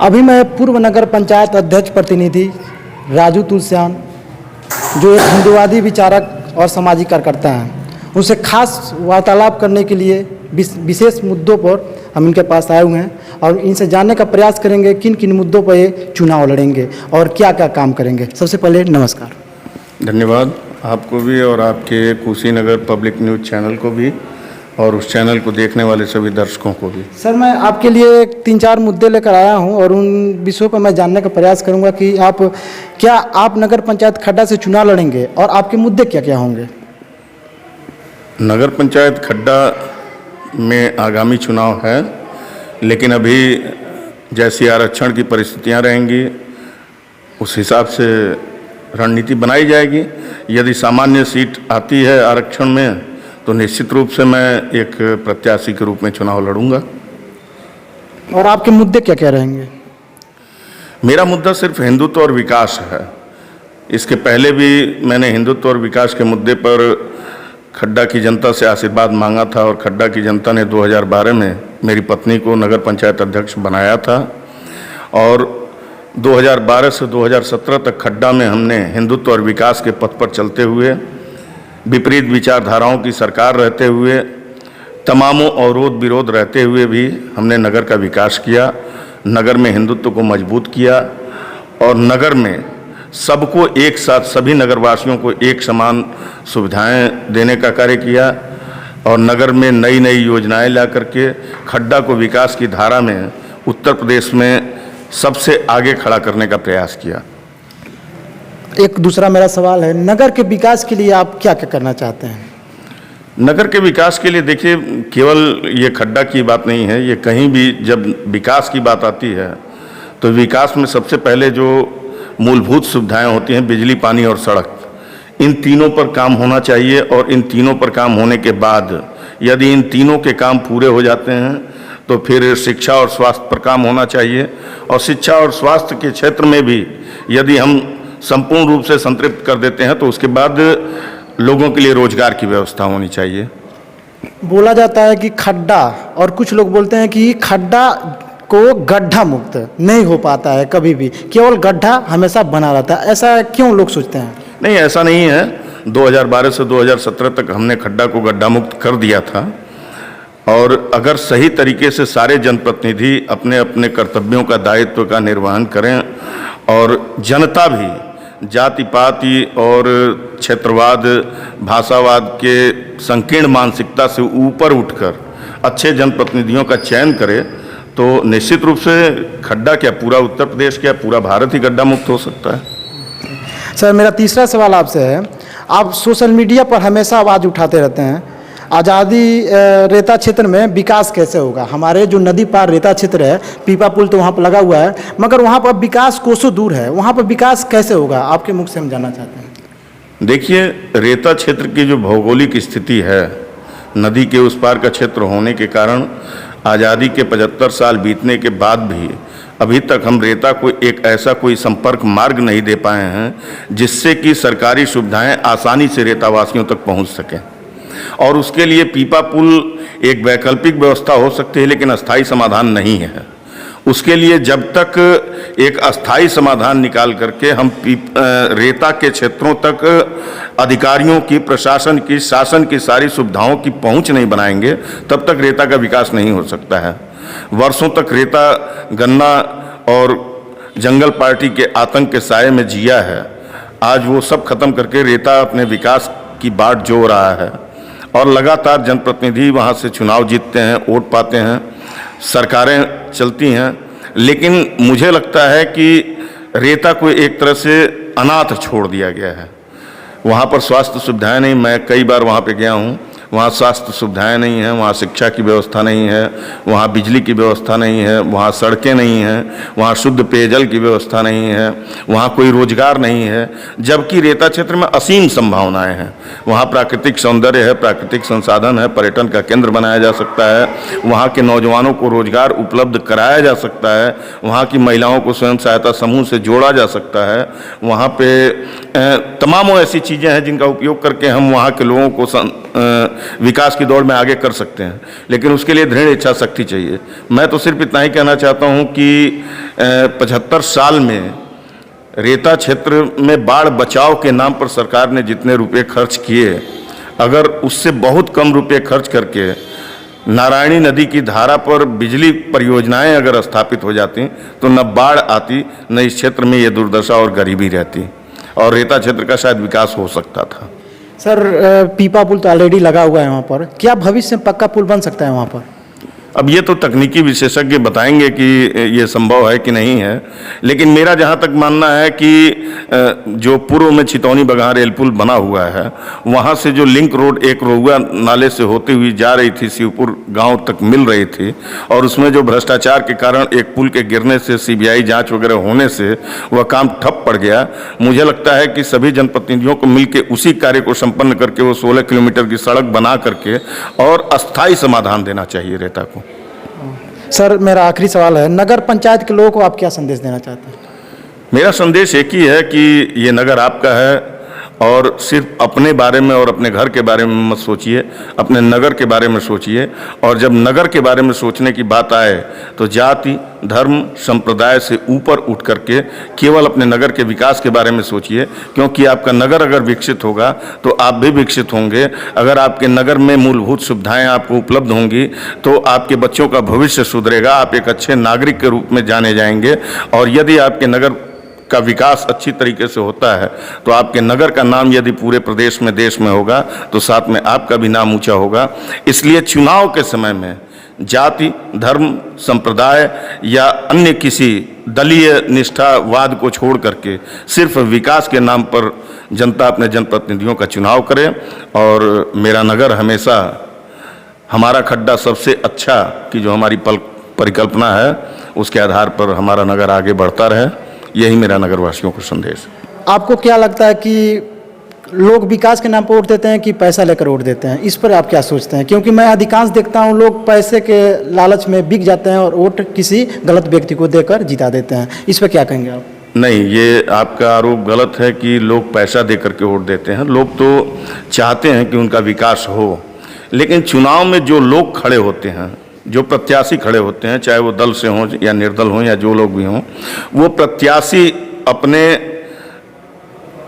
अभी मैं पूर्व नगर पंचायत अध्यक्ष प्रतिनिधि राजू तुलसियान, जो एक हिंदूवादी विचारक और सामाजिक कार्यकर्ता हैं, उनसे खास वार्तालाप करने के लिए विशेष मुद्दों पर हम इनके पास आए हुए हैं और इनसे जानने का प्रयास करेंगे किन किन मुद्दों पर ये चुनाव लड़ेंगे और क्या क्या काम करेंगे। सबसे पहले नमस्कार। धन्यवाद आपको भी और आपके कुशीनगर पब्लिक न्यूज़ चैनल को भी और उस चैनल को देखने वाले सभी दर्शकों को भी। सर, मैं आपके लिए 3-4 मुद्दे लेकर आया हूं और उन विषयों पर मैं जानने का प्रयास करूंगा कि आप नगर पंचायत खड्डा से चुनाव लड़ेंगे और आपके मुद्दे क्या क्या होंगे। नगर पंचायत खड्डा में आगामी चुनाव है, लेकिन अभी जैसी आरक्षण की परिस्थितियां रहेंगी उस हिसाब से रणनीति बनाई जाएगी। यदि सामान्य सीट आती है आरक्षण में तो निश्चित रूप से मैं एक प्रत्याशी के रूप में चुनाव लड़ूंगा। और आपके मुद्दे क्या क्या रहेंगे। मेरा मुद्दा सिर्फ हिंदुत्व और विकास है। इसके पहले भी मैंने हिंदुत्व और विकास के मुद्दे पर खड्डा की जनता से आशीर्वाद मांगा था और खड्डा की जनता ने 2012 में मेरी पत्नी को नगर पंचायत अध्यक्ष बनाया था और 2012 से 2017 तक खड्डा में हमने हिंदुत्व और विकास के पथ पर चलते हुए, विपरीत विचारधाराओं की सरकार रहते हुए, तमामों अवरोध विरोध रहते हुए भी हमने नगर का विकास किया, नगर में हिंदुत्व को मजबूत किया और नगर में सबको एक साथ, सभी नगरवासियों को एक समान सुविधाएं देने का कार्य किया और नगर में नई नई योजनाएं ला करके खड्डा को विकास की धारा में उत्तर प्रदेश में सबसे आगे खड़ा करने का प्रयास किया। एक दूसरा मेरा सवाल है, नगर के विकास के लिए आप क्या क्या करना चाहते हैं। नगर के विकास के लिए देखिए, केवल ये खड्डा की बात नहीं है, ये कहीं भी जब विकास की बात आती है तो विकास में सबसे पहले जो मूलभूत सुविधाएं होती हैं, बिजली, पानी और सड़क, इन तीनों पर काम होना चाहिए और इन तीनों पर काम होने के बाद यदि इन तीनों के काम पूरे हो जाते हैं तो फिर शिक्षा और स्वास्थ्य पर काम होना चाहिए और शिक्षा और स्वास्थ्य के क्षेत्र में भी यदि हम संपूर्ण रूप से संतृप्त कर देते हैं तो उसके बाद लोगों के लिए रोजगार की व्यवस्था होनी चाहिए। बोला जाता है कि खड्डा, और कुछ लोग बोलते हैं कि खड्डा को गड्ढा मुक्त नहीं हो पाता है, कभी भी केवल गड्ढा हमेशा बना रहता है, ऐसा क्यों लोग सोचते हैं। नहीं, ऐसा नहीं है। 2012 से 2017 तक हमने खड्डा को गड्ढा मुक्त कर दिया था और अगर सही तरीके से सारे जनप्रतिनिधि अपने अपने कर्तव्यों का, दायित्व का निर्वहन करें और जनता भी जाति पाति और क्षेत्रवाद, भाषावाद के संकीर्ण मानसिकता से ऊपर उठकर अच्छे जनप्रतिनिधियों का चयन करे तो निश्चित रूप से खड्डा क्या पूरा उत्तर प्रदेश, क्या पूरा भारत ही गड्ढा मुक्त हो सकता है। सर, मेरा तीसरा सवाल आपसे है, आप सोशल मीडिया पर हमेशा आवाज़ उठाते रहते हैं, आज़ादी रेता क्षेत्र में विकास कैसे होगा। हमारे जो नदी पार रेता क्षेत्र है, पीपा पुल तो वहाँ पर लगा हुआ है, मगर वहाँ पर विकास कोसों दूर है, वहाँ पर विकास कैसे होगा, आपके मुख से हम जानना चाहते हैं। देखिए, रेता क्षेत्र की जो भौगोलिक स्थिति है, नदी के उस पार का क्षेत्र होने के कारण आज़ादी के 75 साल बीतने के बाद भी अभी तक हम रेता को एक ऐसा कोई संपर्क मार्ग नहीं दे पाए हैं जिससे कि सरकारी सुविधाएं आसानी से रेतावासियों तक पहुंच सकें और उसके लिए पीपा पुल एक वैकल्पिक व्यवस्था हो सकती है लेकिन अस्थायी समाधान नहीं है। उसके लिए जब तक एक अस्थायी समाधान निकाल करके हम रेता के क्षेत्रों तक अधिकारियों की, प्रशासन की, शासन की सारी सुविधाओं की पहुंच नहीं बनाएंगे तब तक रेता का विकास नहीं हो सकता है। वर्षों तक रेता, गन्ना और जंगल पार्टी के आतंक के साये में जिया है, आज वो सब खत्म करके रेता अपने विकास की बाट जो रहा है और लगातार जनप्रतिनिधि वहाँ से चुनाव जीतते हैं, वोट पाते हैं, सरकारें चलती हैं, लेकिन मुझे लगता है कि रेता को एक तरह से अनाथ छोड़ दिया गया है। वहाँ पर स्वास्थ्य सुविधाएं नहीं, मैं कई बार वहाँ पे गया हूँ, वहाँ स्वास्थ्य सुविधाएं नहीं हैं, वहाँ शिक्षा की व्यवस्था नहीं है, वहाँ बिजली की व्यवस्था नहीं है, वहाँ सड़कें नहीं हैं, वहाँ शुद्ध पेयजल की व्यवस्था नहीं है, वहाँ कोई रोजगार नहीं है, जबकि रेता क्षेत्र में असीम संभावनाएं हैं। वहाँ प्राकृतिक सौंदर्य है, प्राकृतिक संसाधन है, पर्यटन का केंद्र बनाया जा सकता है, वहाँ के नौजवानों को रोजगार उपलब्ध कराया जा सकता है, वहाँ की महिलाओं को स्वयं सहायता समूह से जोड़ा जा सकता है, वहाँ पे तमामों ऐसी चीज़ें हैं जिनका उपयोग करके हम वहाँ के लोगों को विकास की दौड़ में आगे कर सकते हैं, लेकिन उसके लिए दृढ़ इच्छा शक्ति चाहिए। मैं तो सिर्फ इतना ही कहना चाहता हूँ कि 75 साल में रेता क्षेत्र में बाढ़ बचाव के नाम पर सरकार ने जितने रुपए खर्च किए, अगर उससे बहुत कम रुपए खर्च करके नारायणी नदी की धारा पर बिजली परियोजनाएं अगर स्थापित हो जाती तो न बाढ़ आती, न इस क्षेत्र में ये दुर्दशा और गरीबी रहती, और रेता क्षेत्र का शायद विकास हो सकता था। सर, पीपा पुल तो ऑलरेडी लगा हुआ है वहाँ पर, क्या भविष्य में पक्का पुल बन सकता है वहाँ पर? अब ये तो तकनीकी विशेषज्ञ बताएंगे कि ये संभव है कि नहीं है, लेकिन मेरा जहाँ तक मानना है कि जो पूर्व में छितौनी बघार रेल पुल बना हुआ है, वहाँ से जो लिंक रोड एक रोहुआ नाले से होती हुई जा रही थी, शिवपुर गांव तक मिल रही थी, और उसमें जो भ्रष्टाचार के कारण एक पुल के गिरने से, सीबीआई जांच वगैरह होने से वह काम ठप पड़ गया। मुझे लगता है कि सभी जनप्रतिनिधियों को मिलकर उसी कार्य को संपन्न करके वो 16 किलोमीटर की सड़क बना करके और अस्थायी समाधान देना चाहिए रेता को। सर, मेरा आखिरी सवाल है, नगर पंचायत के लोगों को आप क्या संदेश देना चाहते हैं? मेरा संदेश एक ही है कि ये नगर आपका है, और सिर्फ अपने बारे में और अपने घर के बारे में मत सोचिए, अपने नगर के बारे में सोचिए। और जब नगर के बारे में सोचने की बात आए तो जाति, धर्म, संप्रदाय से ऊपर उठ करके केवल अपने नगर के विकास के बारे में सोचिए, क्योंकि आपका नगर अगर विकसित होगा तो आप भी विकसित होंगे। अगर आपके नगर में मूलभूत सुविधाएं आपको उपलब्ध होंगी तो आपके बच्चों का भविष्य सुधरेगा, आप एक अच्छे नागरिक के रूप में जाने जाएंगे। और यदि आपके नगर का विकास अच्छी तरीके से होता है तो आपके नगर का नाम यदि पूरे प्रदेश में, देश में होगा तो साथ में आपका भी नाम ऊंचा होगा। इसलिए चुनाव के समय में जाति, धर्म, संप्रदाय या अन्य किसी दलीय निष्ठावाद को छोड़ करके सिर्फ विकास के नाम पर जनता अपने जनप्रतिनिधियों का चुनाव करे। और मेरा नगर हमेशा हमारा खड्डा सबसे अच्छा की जो हमारी परिकल्पना है, उसके आधार पर हमारा नगर आगे बढ़ता रहे, यही मेरा नगरवासियों को संदेश है। आपको क्या लगता है कि लोग विकास के नाम पर वोट देते हैं कि पैसा लेकर वोट देते हैं? इस पर आप क्या सोचते हैं? क्योंकि मैं अधिकांश देखता हूं लोग पैसे के लालच में बिक जाते हैं और वोट किसी गलत व्यक्ति को देकर जिता देते हैं। इस पर क्या कहेंगे आप? नहीं, ये आपका आरोप गलत है कि लोग पैसा दे करके वोट देते हैं। लोग तो चाहते हैं कि उनका विकास हो, लेकिन चुनाव में जो लोग खड़े होते हैं, जो प्रत्याशी खड़े होते हैं, चाहे वो दल से हों या निर्दल हों या जो लोग भी हों, वो प्रत्याशी अपने,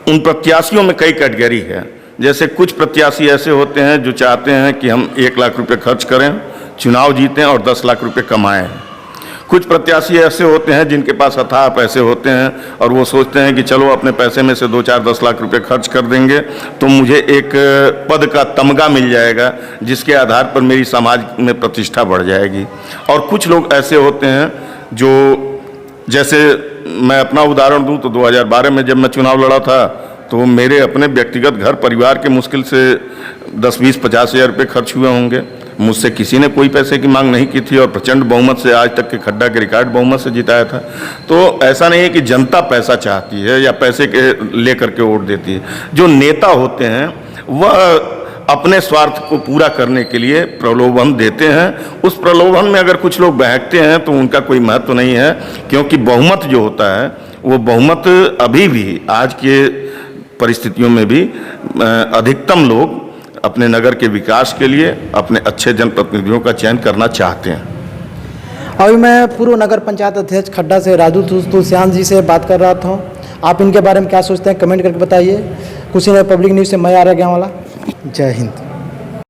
उन प्रत्याशियों में कई कैटेगरी है। जैसे कुछ प्रत्याशी ऐसे होते हैं जो चाहते हैं कि हम 1 लाख रुपए खर्च करें, चुनाव जीतें और 10 लाख रुपए कमाएं। कुछ प्रत्याशी ऐसे होते हैं जिनके पास अथाह पैसे होते हैं और वो सोचते हैं कि चलो अपने पैसे में से 2, 4, 10 लाख रुपए खर्च कर देंगे तो मुझे एक पद का तमगा मिल जाएगा, जिसके आधार पर मेरी समाज में प्रतिष्ठा बढ़ जाएगी। और कुछ लोग ऐसे होते हैं जो, जैसे मैं अपना उदाहरण दूं तो 2012 में जब मैं चुनाव लड़ा था तो मेरे अपने व्यक्तिगत घर परिवार के मुश्किल से 10, 20, 50 हज़ार रुपये खर्च हुए होंगे। मुझसे किसी ने कोई पैसे की मांग नहीं की थी और प्रचंड बहुमत से आज तक के खड्डा के रिकॉर्ड बहुमत से जिताया था। तो ऐसा नहीं है कि जनता पैसा चाहती है या पैसे के लेकर के वोट देती है। जो नेता होते हैं वह अपने स्वार्थ को पूरा करने के लिए प्रलोभन देते हैं। उस प्रलोभन में अगर कुछ लोग बहकते हैं तो उनका कोई महत्व नहीं है, क्योंकि बहुमत जो होता है वो बहुमत अभी भी आज के परिस्थितियों में भी अधिकतम लोग अपने नगर के विकास के लिए अपने अच्छे जनप्रतिनिधियों का चयन करना चाहते हैं। अभी मैं पूर्व नगर पंचायत अध्यक्ष खड्डा से राजू तुलसियान जी से बात कर रहा था। आप इनके बारे में क्या सोचते हैं, कमेंट करके बताइए। कुशीनगर पब्लिक न्यूज़ से मैं आर्या ज्ञानवाला। जय हिंद।